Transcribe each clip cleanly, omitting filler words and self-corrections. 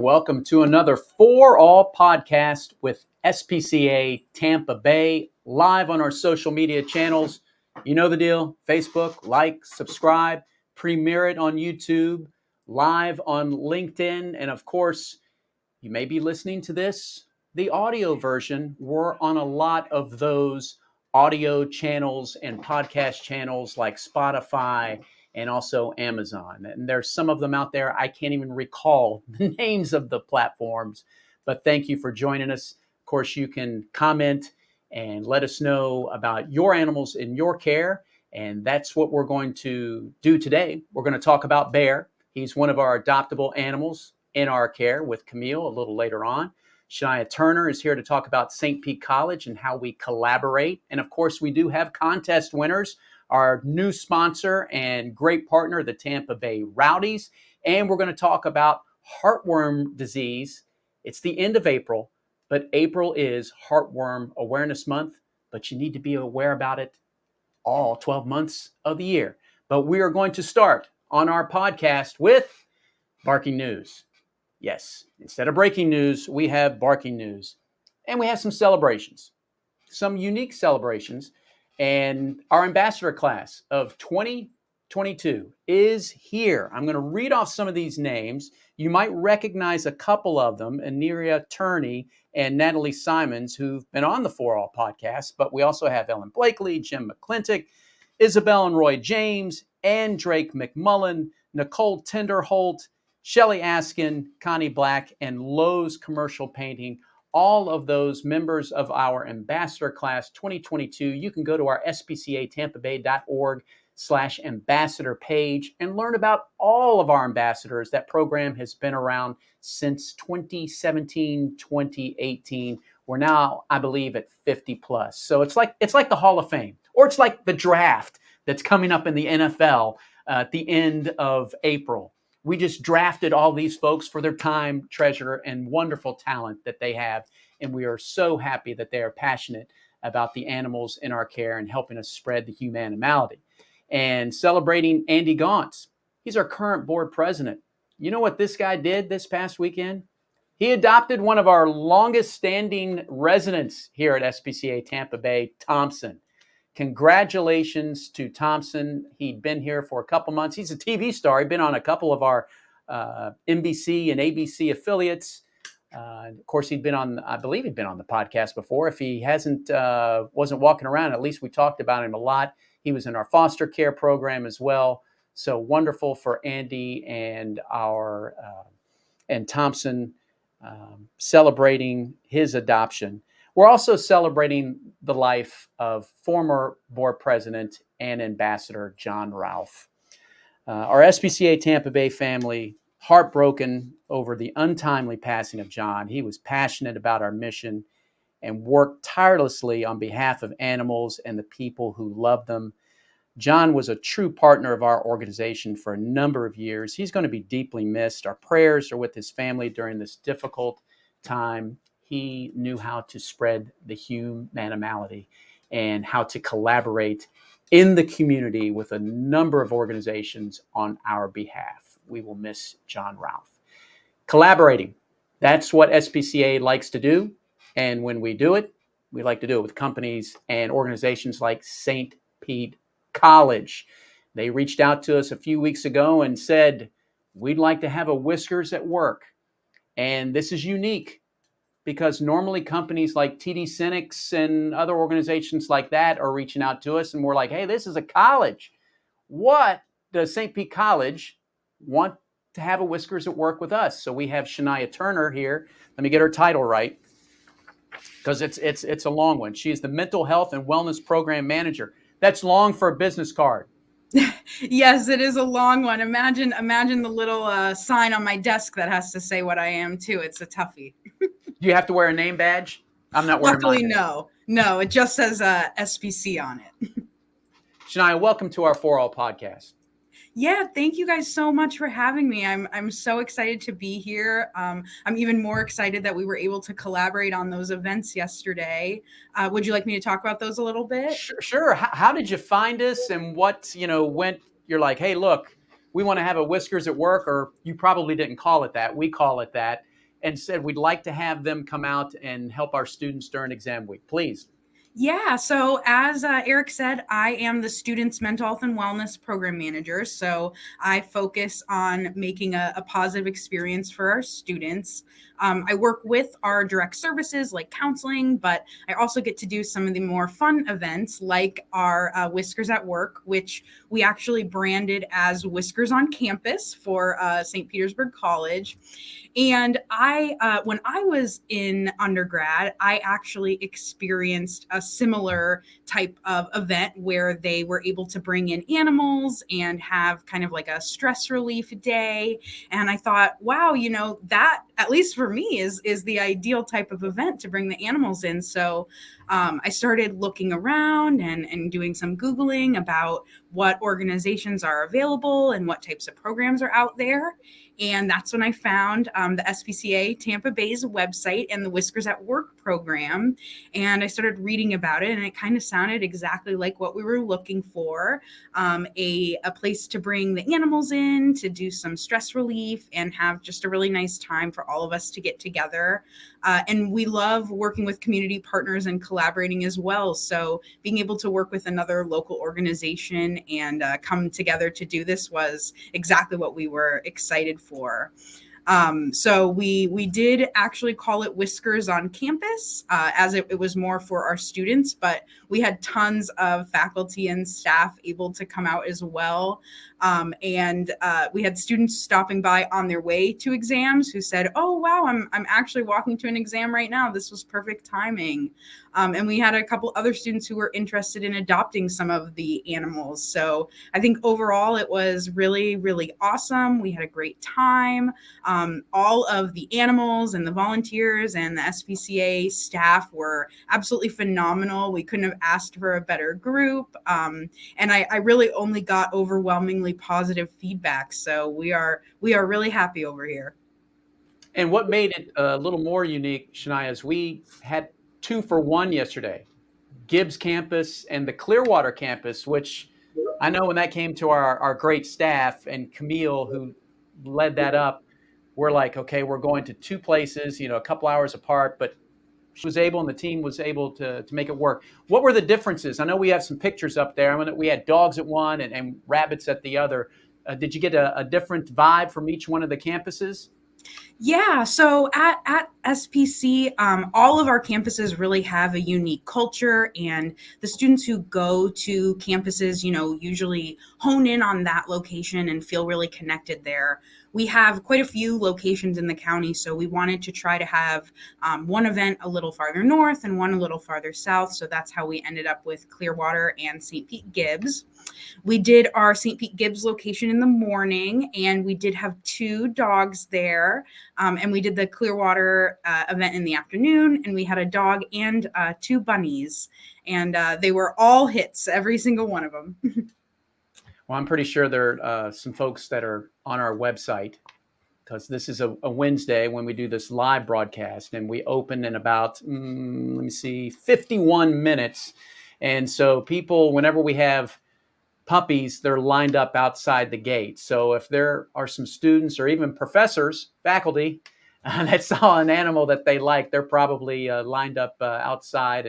Welcome to another For-All Podcast with SPCA Tampa Bay, live on our social media channels. You know the deal. Facebook, like, subscribe, premiere it on YouTube, live on LinkedIn, and of course, you may be listening to this, the audio version. We're on a lot of those audio channels and podcast channels like Spotify and also Amazon. And there's some of them out there. I can't even recall the names of the platforms, but thank you for joining us. Of course, you can comment and let us know about your animals in your care. And that's what we're going to do today. We're going to talk about Bear. He's one of our adoptable animals in our care with Camille a little later on. Shania Turner is here to talk about St. Pete College and how we collaborate. And of course, we do have contest winners, our new sponsor and great partner, the Tampa Bay Rowdies. And we're going to talk about Heartworm Disease. It's the end of April, but April is Heartworm Awareness Month, but you need to be aware about it all 12 months of the year. But we are going to start on our podcast with barking news. Yes, instead of breaking news, we have barking news. And we have some celebrations, some unique celebrations. And our ambassador class of 2022 is here. I'm going to read off some of these names. You might recognize a couple of them, Aneria Turney and Natalie Simons, who've been on the For-All Podcast. But we also have Ellen Blakely, Jim McClintock, Isabel and Roy James, Ann Drake McMullen, Nicole Tenderholt, Shelly Askin, Connie Black, and Lowe's Commercial Painting, all of those members of our Ambassador Class 2022. You can go to our spcatampabay.org/ambassador page and learn about all of our ambassadors. That program has been around since 2017, 2018. We're now, I believe, at 50 plus. So it's like the Hall of Fame, or it's like the draft that's coming up in the NFL at the end of April. We just drafted all these folks for their time, treasure, and wonderful talent that they have. And we are so happy that they are passionate about the animals in our care and helping us spread the humanity. And celebrating Andy Gauntz. He's our current board president. You know what this guy did this past weekend? He adopted one of our longest standing residents here at SPCA Tampa Bay, Thompson. Congratulations to Thompson. He'd been here for a couple months. He's a TV star. He'd been on a couple of our NBC and ABC affiliates. Of course, I believe he'd been on the podcast before. If he wasn't walking around, at least we talked about him a lot. He was in our foster care program as well. So wonderful for Andy and and Thompson celebrating his adoption. We're also celebrating the life of former board president and ambassador John Ralph. Our SPCA Tampa Bay family, heartbroken over the untimely passing of John. He was passionate about our mission and worked tirelessly on behalf of animals and the people who love them. John was a true partner of our organization for a number of years. He's going to be deeply missed. Our prayers are with his family during this difficult time. He knew how to spread the humanity and how to collaborate in the community with a number of organizations on our behalf. We will miss John Ralph. Collaborating, that's what SPCA likes to do. And when we do it, we like to do it with companies and organizations like St. Pete College. They reached out to us a few weeks ago and said, we'd like to have a Whiskers at Work. And this is unique, because normally companies like TD SYNNEX and other organizations like that are reaching out to us and we're like, hey, this is a college. What does St. Pete College want to have a Whiskers at Work with us? So we have Shania Turner here. Let me get her title right, because it's a long one. She is the Mental Health and Wellness Program Manager. That's long for a business card. Yes, it is a long one. Imagine the little sign on my desk that has to say what I am too. It's a toughie. Do you have to wear a name badge? I'm not wearing Luckily, mine. No, it just says SPC on it. Shania, welcome to our For-All Podcast. Yeah, thank you guys so much for having me. I'm so excited to be here. I'm even more excited that we were able to collaborate on those events yesterday. Would you like me to talk about those a little bit? Sure. How did you find us, and what, went, you're like, hey, look, we want to have a Whiskers at Work, or you probably didn't call it that. We call it that. and said we'd like to have them come out and help our students during exam week. Please. Yeah, so as Eric said, I am the students' mental health and wellness program manager. So I focus on making a positive experience for our students. I work with our direct services like counseling, but I also get to do some of the more fun events like our Whiskers at Work, which we actually branded as Whiskers on Campus for St. Petersburg College. And when I was in undergrad, I actually experienced a similar type of event where they were able to bring in animals and have kind of like a stress relief day. And I thought, wow, that at least for me is the ideal type of event to bring the animals in. So I started looking around and doing some Googling about what organizations are available and what types of programs are out there. And that's when I found the SPCA Tampa Bay's website and the Whiskers at Work program. And I started reading about it, and it kind of sounded exactly like what we were looking for, a place to bring the animals in, to do some stress relief, and have just a really nice time for all of us to get together. And we love working with community partners and collaborating as well. So being able to work with another local organization and come together to do this was exactly what we were excited for. So we did actually call it Whiskers on Campus, as it was more for our students, but we had tons of faculty and staff able to come out as well. And we had students stopping by on their way to exams who said, "Oh, wow, I'm actually walking to an exam right now. This was perfect timing." And we had a couple other students who were interested in adopting some of the animals. So I think overall it was really, really awesome. We had a great time. All of the animals and the volunteers and the SPCA staff were absolutely phenomenal. We couldn't have asked for a better group. And I really only got overwhelmingly positive feedback. So we are really happy over here. And what made it a little more unique, Shania, is we had 2-for-1 yesterday. Gibbs campus and the Clearwater campus, which I know when that came to our great staff and Camille, who led that up, we're like, okay, we're going to two places, a couple hours apart, but she was able and the team was able to make it work. What were the differences? I know we have some pictures up there. I mean, we had dogs at one and rabbits at the other. Did you get a different vibe from each one of the campuses? Yeah, so at SPC, all of our campuses really have a unique culture, and the students who go to campuses, usually hone in on that location and feel really connected there. We have quite a few locations in the county, so we wanted to try to have one event a little farther north and one a little farther south. So that's how we ended up with Clearwater and St. Pete Gibbs. We did our St. Pete Gibbs location in the morning, and we did have 2 dogs there. And we did the Clearwater event in the afternoon, and we had a dog and 2 bunnies. And they were all hits, every single one of them. Well, I'm pretty sure there are some folks that are on our website, because this is a Wednesday when we do this live broadcast, and we open in about, 51 minutes. And so people, whenever we have puppies, they're lined up outside the gate. So if there are some students or even professors, faculty, that saw an animal that they like, they're probably lined up outside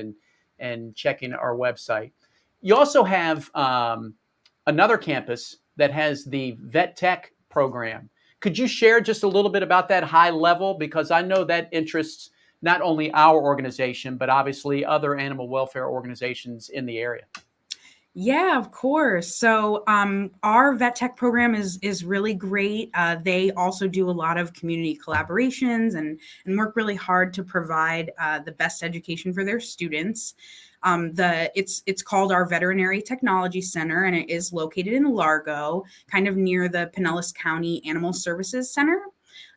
and checking our website. You also have another campus that has the Vet Tech program. Could you share just a little bit about that high level? Because I know that interests not only our organization, but obviously other animal welfare organizations in the area. Yeah, of course. So our vet tech program is really great. They also do a lot of community collaborations and work really hard to provide the best education for their students. It's called our Veterinary Technology Center, and it is located in Largo, kind of near the Pinellas County Animal Services Center.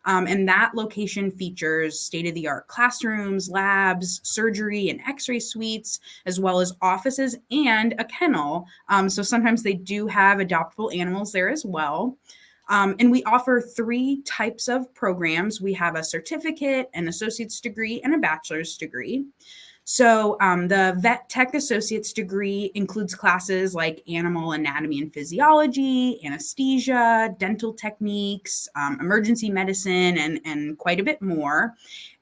And that location features state-of-the-art classrooms, labs, surgery, and x-ray suites, as well as offices and a kennel. So sometimes they do have adoptable animals there as well. And we offer 3 types of programs. We have a certificate, an associate's degree, and a bachelor's degree. So the Vet Tech Associate's degree includes classes like animal anatomy and physiology, anesthesia, dental techniques, emergency medicine, and quite a bit more.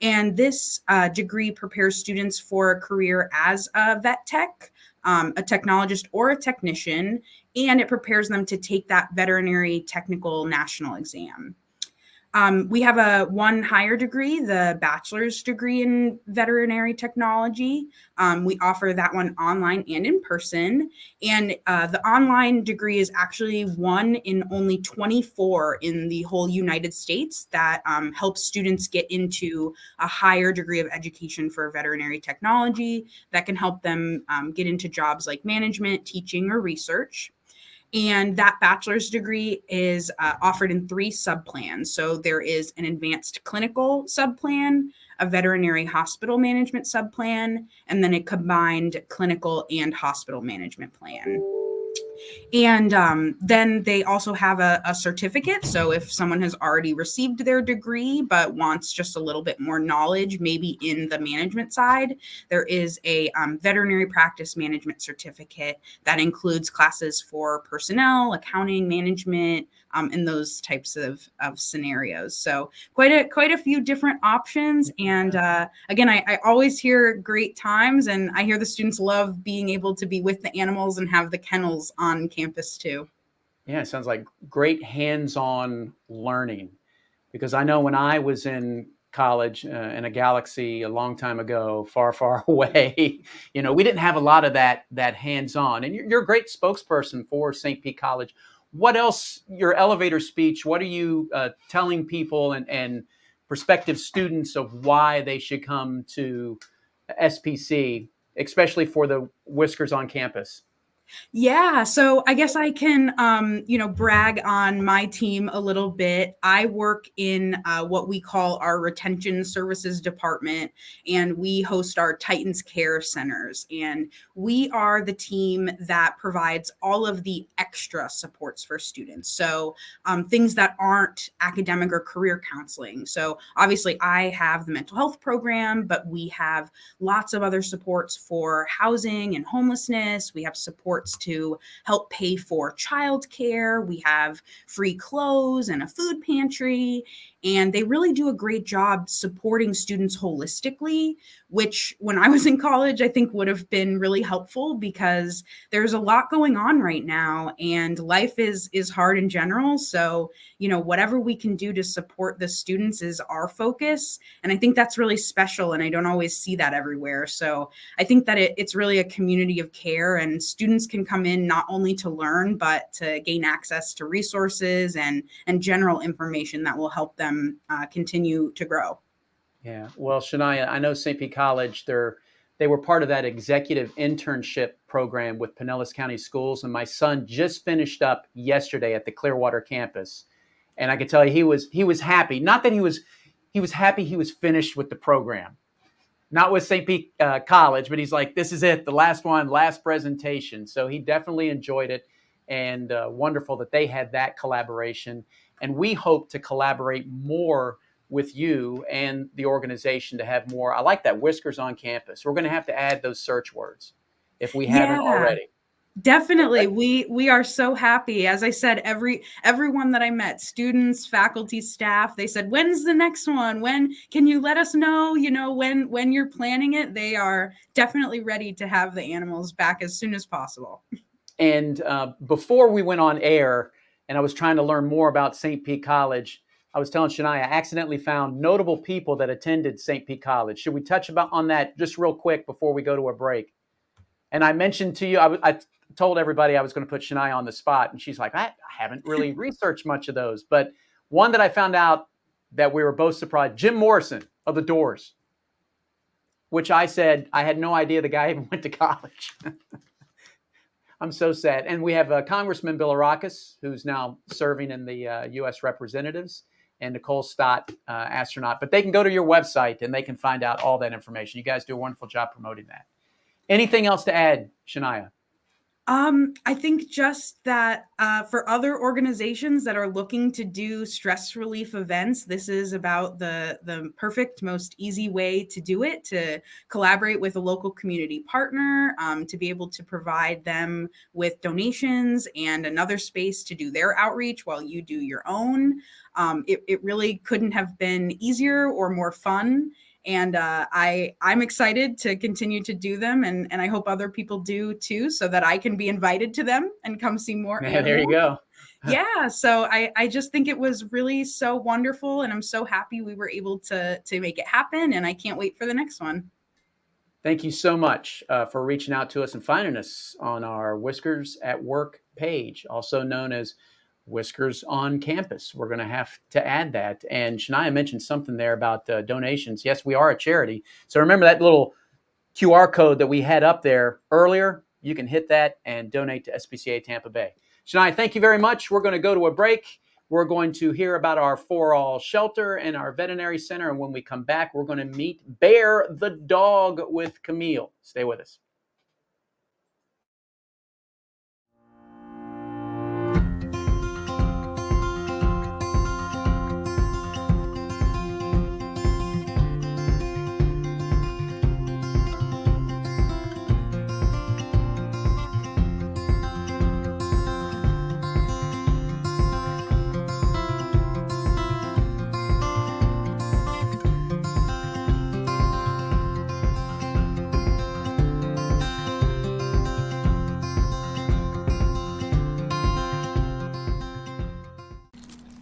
And this degree prepares students for a career as a vet tech, a technologist, or a technician, and it prepares them to take that veterinary technical national exam. We have one higher degree, the bachelor's degree in veterinary technology. We offer that one online and in person. And the online degree is actually one in only 24 in the whole United States that helps students get into a higher degree of education for veterinary technology that can help them get into jobs like management, teaching, or research. And that bachelor's degree is offered in 3 subplans. So there is an advanced clinical subplan, a veterinary hospital management subplan, and then a combined clinical and hospital management plan. And then they also have a certificate. So if someone has already received their degree but wants just a little bit more knowledge, maybe in the management side, there is a veterinary practice management certificate that includes classes for personnel, accounting, management, in those types of scenarios. So quite a few different options. And again, I always hear great times, and I hear the students love being able to be with the animals and have the kennels on campus too. Yeah, it sounds like great hands-on learning. Because I know when I was in college in a galaxy a long time ago, far, far away, we didn't have a lot of that hands-on. And you're a great spokesperson for St. Pete College. What else? Your elevator speech. What are you telling people and prospective students of why they should come to SPC, especially for the Whiskers on campus? Yeah, so I guess I can, brag on my team a little bit. I work in what we call our retention services department, and we host our Titans Care Centers. And we are the team that provides all of the extra supports for students. So things that aren't academic or career counseling. So obviously, I have the mental health program, but we have lots of other supports for housing and homelessness. We have supports to help pay for childcare. We have free clothes and a food pantry. And they really do a great job supporting students holistically, which when I was in college, I think would have been really helpful because there's a lot going on right now and life is hard in general. So, whatever we can do to support the students is our focus. And I think that's really special. And I don't always see that everywhere. So I think that it's really a community of care, and students can come in not only to learn, but to gain access to resources and general information that will help them continue to grow. Yeah. Well, Shania, I know St. Pete College, they were part of that executive internship program with Pinellas County Schools. And my son just finished up yesterday at the Clearwater campus. And I could tell you he was happy. Not that he was happy he was finished with the program. Not with St. Pete College, but he's like, this is it, the last one, last presentation. So he definitely enjoyed it, and wonderful that they had that collaboration. And we hope to collaborate more with you and the organization to have more. I like that, Whiskers on campus. We're going to have to add those search words if we haven't Yeah. already. Definitely. We are so happy. As I said, everyone that I met, students, faculty, staff, they said, when's the next one? When can you let us know, when you're planning it? They are definitely ready to have the animals back as soon as possible. And before we went on air and I was trying to learn more about St. Pete College, I was telling Shania, I accidentally found notable people that attended St. Pete College. Should we touch on that just real quick before we go to a break? And I mentioned to you, I told everybody I was going to put Shania on the spot. And she's like, I haven't really researched much of those. But one that I found out that we were both surprised, Jim Morrison of The Doors, which I said I had no idea the guy even went to college. I'm so sad. And we have Congressman Bilirakis, who's now serving in the U.S. Representatives, and Nicole Stott, astronaut. But they can go to your website and they can find out all that information. You guys do a wonderful job promoting that. Anything else to add, Shania? I think just that for other organizations that are looking to do stress relief events, this is about the perfect, most easy way to do it, to collaborate with a local community partner, to be able to provide them with donations and another space to do their outreach while you do your own. It really couldn't have been easier or more fun. And I'm excited to continue to do them, and I hope other people do too, so that I can be invited to them and come see more animals. There you go. Yeah, so I just think it was really so wonderful, and I'm so happy we were able to make it happen, and I can't wait for the next one. Thank you so much for reaching out to us and finding us on our Whiskers at Work page, also known as Whiskers on Campus. We're going to have to add that. And Shania mentioned something there about donations. Yes, we are a charity. So remember that little QR code that we had up there earlier? You can hit that and donate to SPCA Tampa Bay. Shania, thank you very much. We're going to go to a break. We're going to hear about our For-All shelter and our veterinary center. And when we come back, we're going to meet Bear the dog with Camille. Stay with us.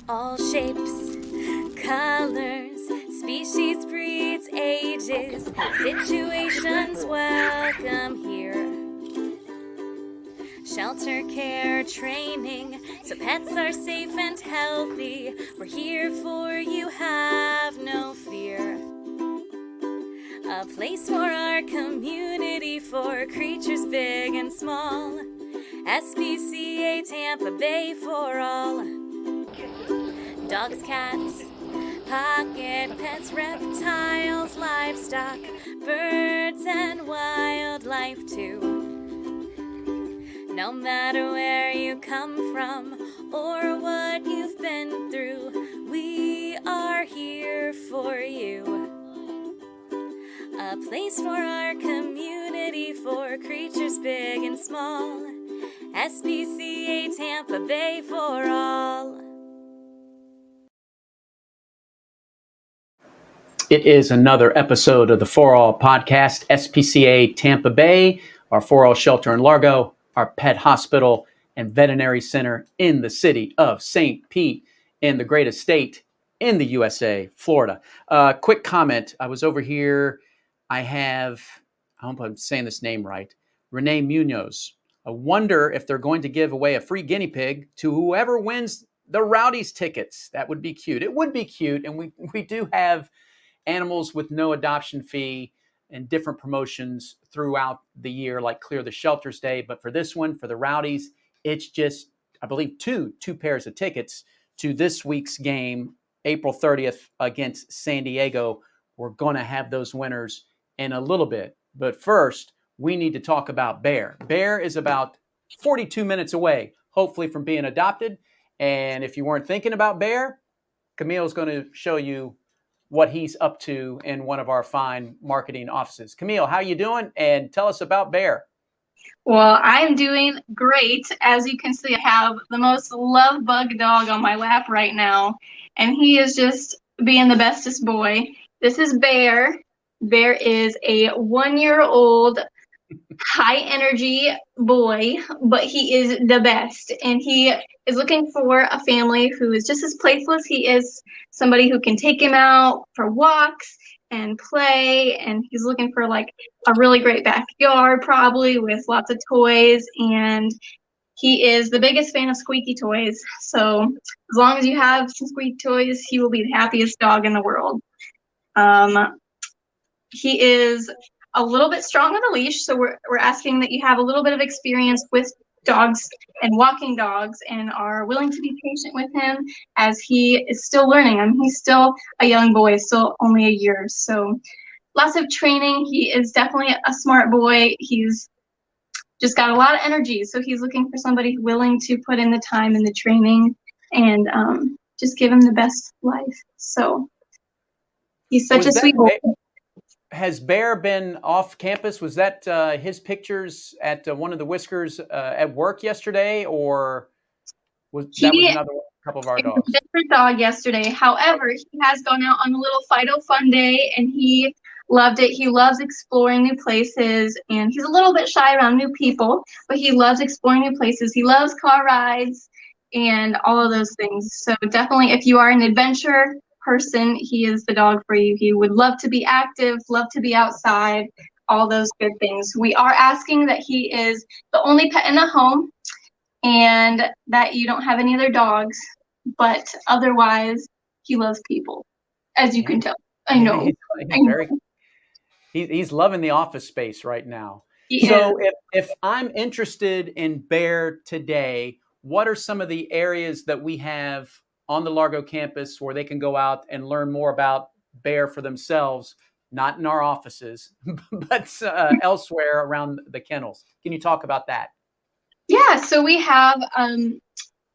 All shapes, colors, species, breeds, ages, situations, welcome here. Shelter care training, so pets are safe and healthy. We're here for you, have no fear. A place for our community, for creatures big and small. SPCA Tampa Bay for all. Dogs, cats, pocket pets, reptiles, livestock, birds and wildlife too. No matter where you come from or what you've been through, we are here for you. A place for our community, for creatures big and small. SPCA Tampa Bay for all. It is another episode of the For-All Pawdcast, SPCA Tampa Bay, our For-All shelter in Largo, our pet hospital and veterinary center in the city of St. Pete, in the greatest state in the USA, Florida. Quick comment. I was over here. I hope I'm saying this name right, Renee Munoz. I wonder if they're going to give away a free guinea pig to whoever wins the Rowdies tickets. That would be cute. It would be cute. And we do have animals with no adoption fee and different promotions throughout the year, like Clear the Shelters Day. But for this one, for the Rowdies, it's just, I believe, two pairs of tickets to this week's game, April 30th against San Diego. We're going to have those winners in a little bit. But first, we need to talk about Bear. Bear is about 42 minutes away, hopefully, from being adopted. And if you weren't thinking about Bear, Camille's going to show you what he's up to in one of our fine marketing offices. Camille, how you doing? And tell us about Bear. Well, I'm doing great. As you can see, I have the most love bug dog on my lap right now, and he is just being the bestest boy. This is Bear. Bear is a 1-year-old high energy boy, but he is the best, and he is looking for a family who is just as playful as he is, somebody who can take him out for walks and play, and he's looking for like a really great backyard, probably with lots of toys, and he is the biggest fan of squeaky toys. So as long as you have some squeaky toys, he will be the happiest dog in the world. He is a little bit strong on the leash, so we're asking that you have a little bit of experience with dogs and walking dogs, and are willing to be patient with him as he is still learning. I mean, he's still a young boy, still only a year, so lots of training. He is definitely a smart boy. He's just got a lot of energy. So he's looking for somebody willing to put in the time and the training and just give him the best life. So he's such a sweet boy. Has Bear been off campus? Was that his pictures at one of the Whiskers at work yesterday, or that was another couple of our dogs? A different dog yesterday. However, he has gone out on a little Fido Fun Day, and he loved it. He loves exploring new places, and he's a little bit shy around new people, but he loves exploring new places. He loves car rides and all of those things. So definitely, if you are an adventure person, he is the dog for you. He would love to be active, love to be outside, all those good things. We are asking that he is the only pet in the home and that you don't have any other dogs, but otherwise he loves people, as you can tell. I know. He's loving the office space right now. If I'm interested in Bear today, what are some of the areas that we have on the Largo campus where they can go out and learn more about Bear for themselves, not in our offices, but elsewhere around the kennels? Can you talk about that? Yeah, so we have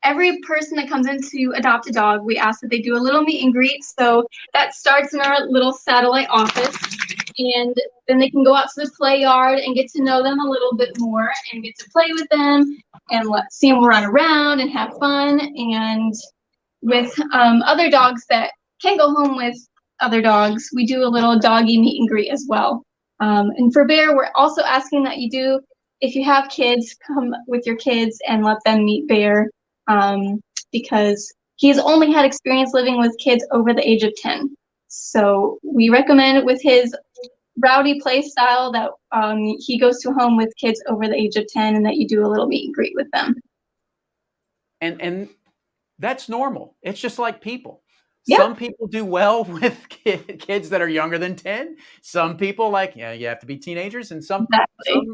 every person that comes in to adopt a dog, we ask that they do a little meet and greet. So that starts in our little satellite office, and then they can go out to the play yard and get to know them a little bit more and get to play with them and see them run around and have fun. And with other dogs that can go home with other dogs, we do a little doggy meet and greet as well. And for Bear, we're also asking that you do, if you have kids, come with your kids and let them meet Bear, because he's only had experience living with kids over the age of 10. So we recommend with his rowdy play style that he goes to a home with kids over the age of 10 and that you do a little meet and greet with them. And that's normal. It's just like people. Yeah. Some people do well with kids that are younger than 10. Some people you have to be teenagers. And some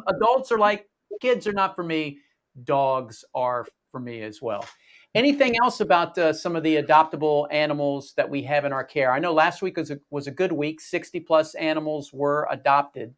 adults are like, kids are not for me. Dogs are for me as well. Anything else about some of the adoptable animals that we have in our care? I know last week was a good week. 60 plus animals were adopted.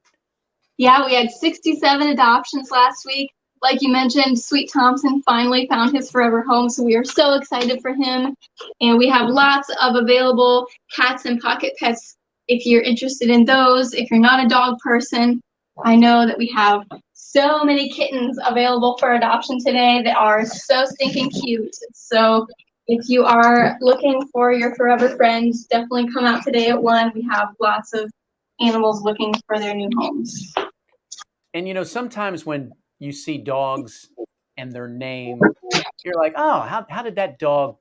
Yeah, we had 67 adoptions last week. Like you mentioned, Sweet Thompson finally found his forever home, so we are so excited for him. And we have lots of available cats and pocket pets if you're interested in those. If you're not a dog person, I know that we have so many kittens available for adoption today that are so stinking cute. So if you are looking for your forever friends, definitely come out today at 1. We have lots of animals looking for their new homes. And sometimes when you see dogs and their name, you're like, oh, how did that dog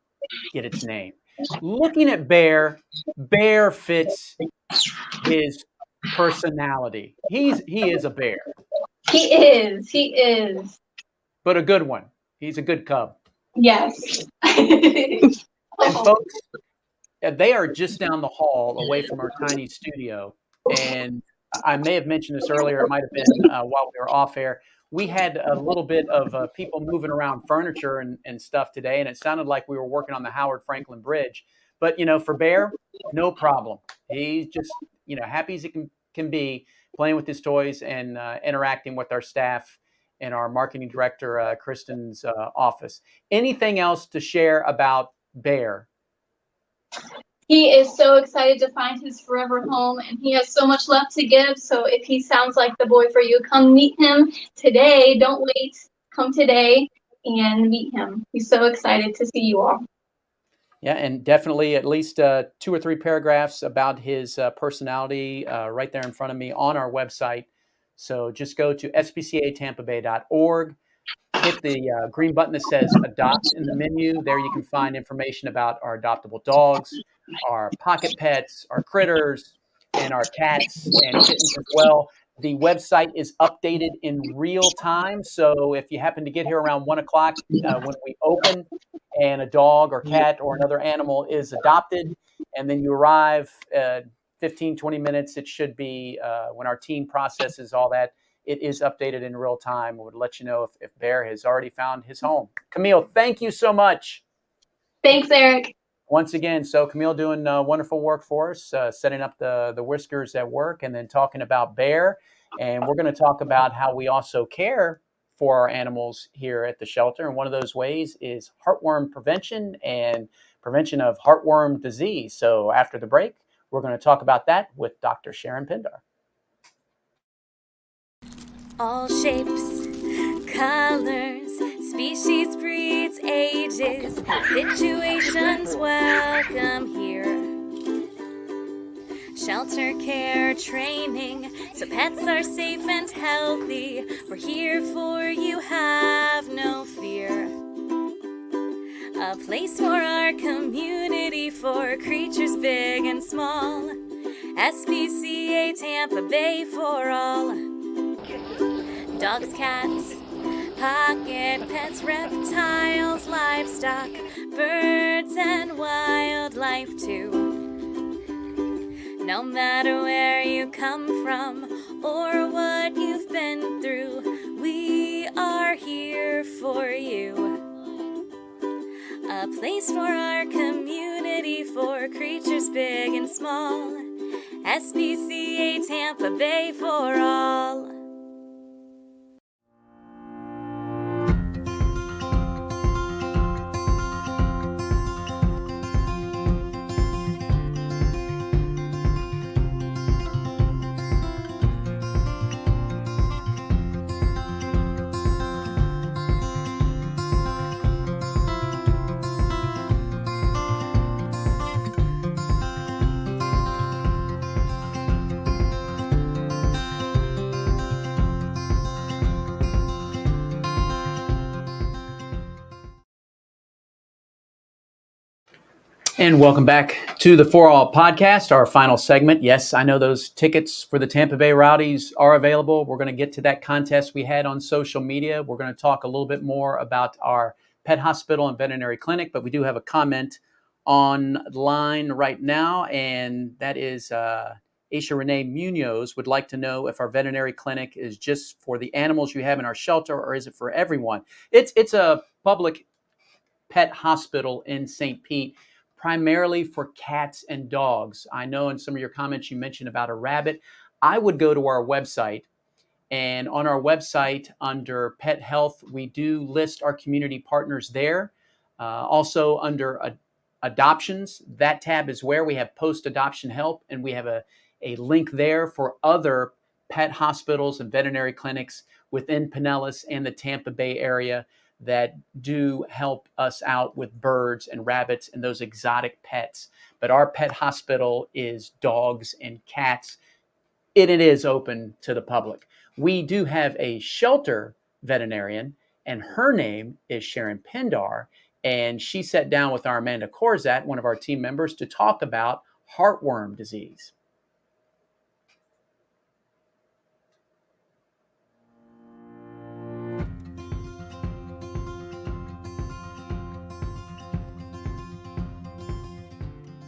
get its name? Looking at Bear fits his personality. He is a bear. He is. But a good one. He's a good cub. Yes. And folks, they are just down the hall away from our tiny studio. And I may have mentioned this earlier. It might have been while we were off air. We had a little bit of people moving around furniture and stuff today, and it sounded like we were working on the Howard Franklin Bridge. But, for Bear, no problem. He's just, happy as he can be, playing with his toys and interacting with our staff in our marketing director, Kristen's office. Anything else to share about Bear? He is so excited to find his forever home, and he has so much love to give. So if he sounds like the boy for you, come meet him today. Don't wait. Come today and meet him. He's so excited to see you all. Yeah, and definitely at least 2 or 3 paragraphs about his personality right there in front of me on our website. So just go to spcatampabay.org. Hit the green button that says adopt in the menu. There you can find information about our adoptable dogs, our pocket pets, our critters, and our cats and kittens as well. The website is updated in real time. So if you happen to get here around 1 o'clock when we open and a dog or cat or another animal is adopted, and then you arrive 15, 20 minutes, it should be when our team processes all that. It is updated in real time. We would let you know if Bear has already found his home. Camille, thank you so much. Thanks, Eric. Once again, so Camille doing wonderful work for us, setting up the Whiskers at work and then talking about Bear. And we're going to talk about how we also care for our animals here at the shelter. And one of those ways is heartworm prevention and prevention of heartworm disease. So after the break, we're going to talk about that with Dr. Sharon Pindar. All shapes, colors, species, breeds, ages, situations, welcome here. Shelter care training, so pets are safe and healthy. We're here for you, have no fear. A place for our community, for creatures big and small. SPCA Tampa Bay for all. Dogs, cats, pocket pets, reptiles, livestock, birds and wildlife too. No matter where you come from or what you've been through, we are here for you. A place for our community, for creatures big and small. SPCA Tampa Bay for all. And welcome back to the For-All Podcast, our final segment. Yes, I know those tickets for the Tampa Bay Rowdies are available. We're going to get to that contest we had on social media. We're going to talk a little bit more about our pet hospital and veterinary clinic, but we do have a comment online right now, and that is Aisha Renee Munoz would like to know if our veterinary clinic is just for the animals you have in our shelter, or is it for everyone? It's a public pet hospital in St. Pete, primarily for cats and dogs. I know in some of your comments you mentioned about a rabbit. I would go to our website, and on our website under pet health, we do list our community partners there. Also under adoptions, that tab is where we have post-adoption help, and we have a link there for other pet hospitals and veterinary clinics within Pinellas and the Tampa Bay area that do help us out with birds and rabbits and those exotic pets. But our pet hospital is dogs and cats, and it is open to the public. We do have a shelter veterinarian, and her name is Sharon Pindar, and she sat down with our Amanda Corzat, one of our team members, to talk about heartworm disease.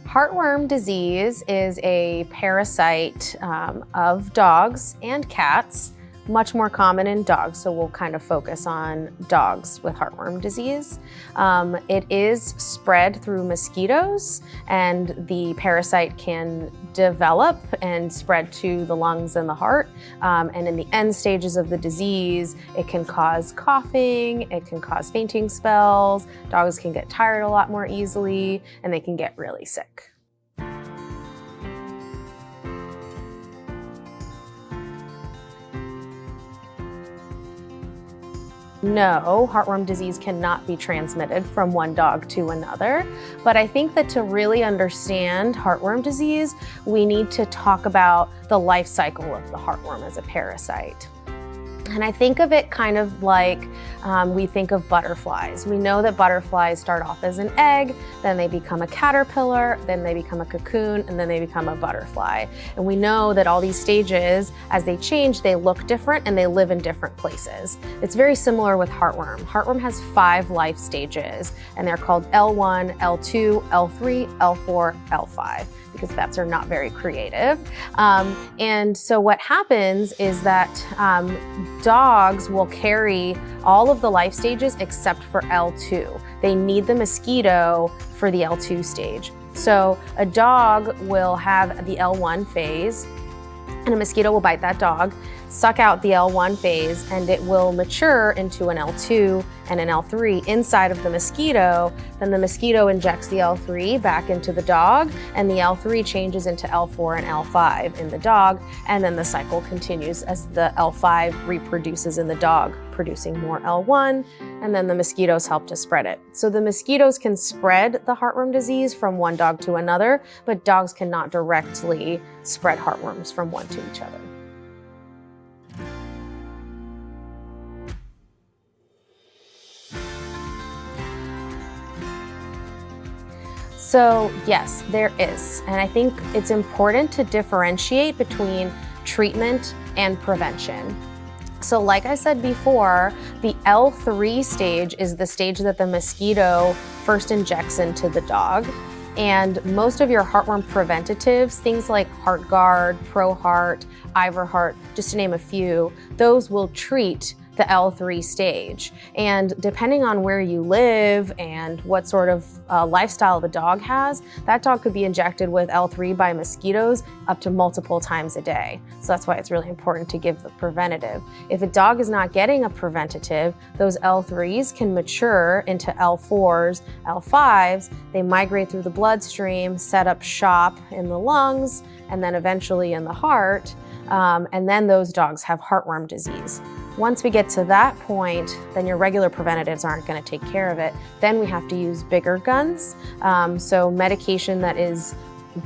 Heartworm disease is a parasite of dogs and cats, much more common in dogs, so we'll kind of focus on dogs with heartworm disease. It is spread through mosquitoes, and the parasite can develop and spread to the lungs and the heart. And in the end stages of the disease, it can cause coughing, it can cause fainting spells, dogs can get tired a lot more easily, and they can get really sick. No, heartworm disease cannot be transmitted from one dog to another, but I think that to really understand heartworm disease, we need to talk about the life cycle of the heartworm as a parasite. And I think of it kind of like we think of butterflies. We know that butterflies start off as an egg, then they become a caterpillar, then they become a cocoon, and then they become a butterfly. And we know that all these stages, as they change, they look different and they live in different places. It's very similar with heartworm. Heartworm has 5 life stages, and they're called L1, L2, L3, L4, L5. Because vets are not very creative. And so what happens is that dogs will carry all of the life stages except for L2. They need the mosquito for the L2 stage. So a dog will have the L1 phase, and a mosquito will bite that dog. suck out the L1 phase, and it will mature into an L2 and an L3 inside of the mosquito. Then the mosquito injects the L3 back into the dog, and the L3 changes into L4 and L5 in the dog, and then the cycle continues as the L5 reproduces in the dog, producing more L1, and then the mosquitoes help to spread it. So the mosquitoes can spread the heartworm disease from one dog to another, but dogs cannot directly spread heartworms from one to each other. So yes, there is. And I think it's important to differentiate between treatment and prevention. So like I said before, the L3 stage is the stage that the mosquito first injects into the dog. And most of your heartworm preventatives, things like HeartGuard, ProHeart, Iverheart, just to name a few, those will treat the L3 stage. And depending on where you live and what sort of lifestyle the dog has, that dog could be injected with L3 by mosquitoes up to multiple times a day. So that's why it's really important to give the preventative. If a dog is not getting a preventative, those L3s can mature into L4s, L5s. They migrate through the bloodstream, set up shop in the lungs, and then eventually in the heart. And then those dogs have heartworm disease. Once we get to that point, then your regular preventatives aren't going to take care of it. Then we have to use bigger guns. So medication that is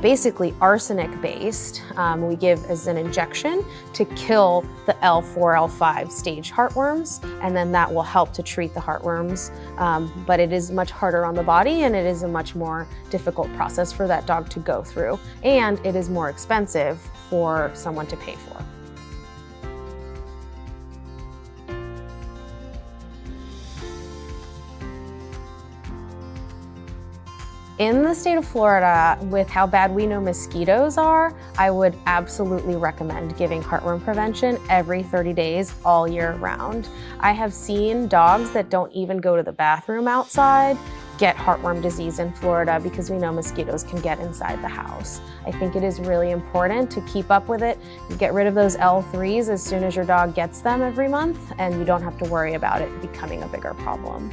basically arsenic based, we give as an injection to kill the L4, L5 stage heartworms, and then that will help to treat the heartworms. But it is much harder on the body, and it is a much more difficult process for that dog to go through, and it is more expensive for someone to pay for. In the state of Florida, with how bad we know mosquitoes are, I would absolutely recommend giving heartworm prevention every 30 days, all year round. I have seen dogs that don't even go to the bathroom outside get heartworm disease in Florida because we know mosquitoes can get inside the house. I think it is really important to keep up with it. You get rid of those L3s as soon as your dog gets them every month, and you don't have to worry about it becoming a bigger problem.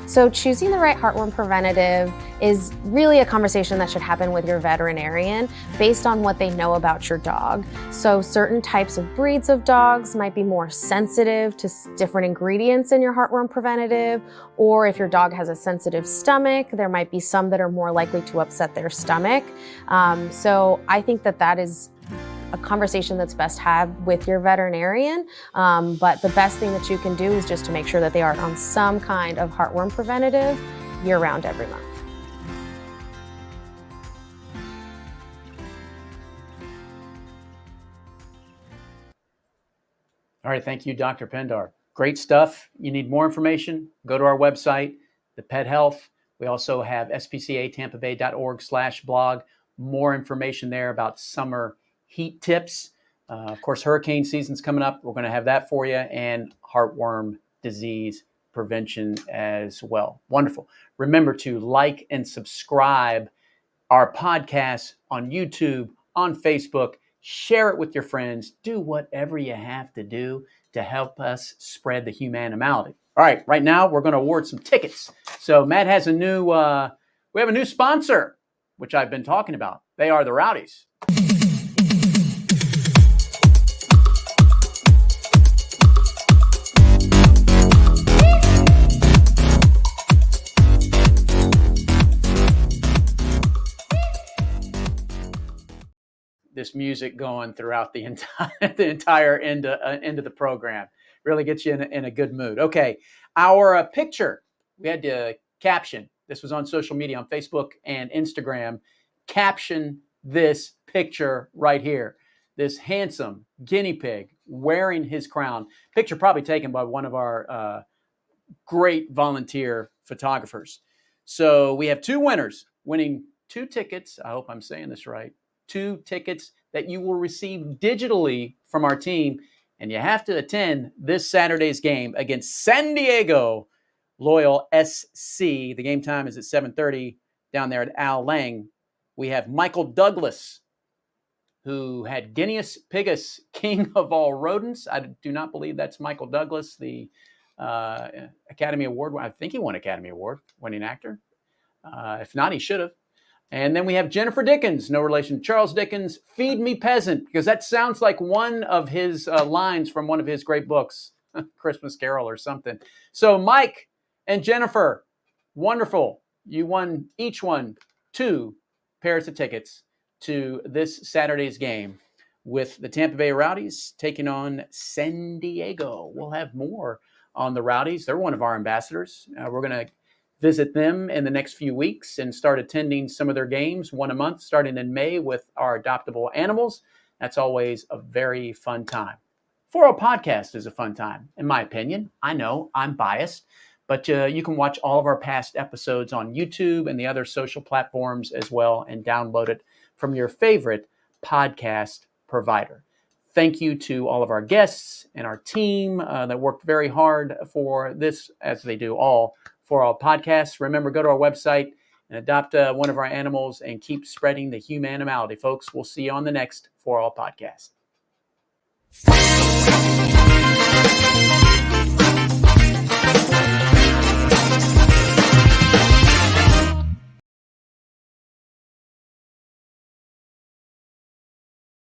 So choosing the right heartworm preventative is really a conversation that should happen with your veterinarian based on what they know about your dog. So certain types of breeds of dogs might be more sensitive to different ingredients in your heartworm preventative, or if your dog has a sensitive stomach, there might be some that are more likely to upset their stomach. So I think that is a conversation that's best had with your veterinarian. But the best thing that you can do is just to make sure that they are on some kind of heartworm preventative year-round every month. All right, thank you, Dr. Pindar. Great stuff. You need more information, go to our website, the Pet Health. We also have spcatampabay.org/blog. More information there about summer heat tips. Of course, hurricane season's coming up. We're going to have that for you, and heartworm disease prevention as well. Wonderful. Remember to like and subscribe our podcast on YouTube, on Facebook. Share it with your friends. Do whatever you have to do to help us spread the humanimality. All right, right now we're going to award some tickets. So Matt has we have a new sponsor, which I've been talking about. They are the Rowdies. This music going throughout the entire end of the program really gets you in a good mood. Okay, our picture, we had to caption. This was on social media, on Facebook and Instagram. Caption this picture right here. This handsome guinea pig wearing his crown. Picture probably taken by one of our great volunteer photographers. So we have two winners winning 2 tickets. I hope I'm saying this right. 2 tickets that you will receive digitally from our team. And you have to attend this Saturday's game against San Diego Loyal SC. The game time is at 7:30 down there at Al Lang. We have Michael Douglas, who had Guineus Pigus, king of all rodents. I do not believe that's Michael Douglas, the Academy Award. I think he won Academy Award, winning actor. If not, he should have. And then we have Jennifer Dickens, no relation to Charles Dickens, Feed Me Peasant, because that sounds like one of his lines from one of his great books, Christmas Carol or something. So Mike and Jennifer, wonderful. You won each one 2 pairs of tickets to this Saturday's game with the Tampa Bay Rowdies taking on San Diego. We'll have more on the Rowdies. They're one of our ambassadors. We're going to visit them in the next few weeks and start attending some of their games, one a month, starting in May with our adoptable animals. That's always a very fun time. For-All Pawdcast is a fun time, in my opinion. I know I'm biased, but you can watch all of our past episodes on YouTube and the other social platforms as well and download it from your favorite podcast provider. Thank you to all of our guests and our team that worked very hard for this, as they do all For-All Podcasts. Remember, go to our website and adopt one of our animals and keep spreading the humanity, folks. We'll see you on the next For-All Podcast.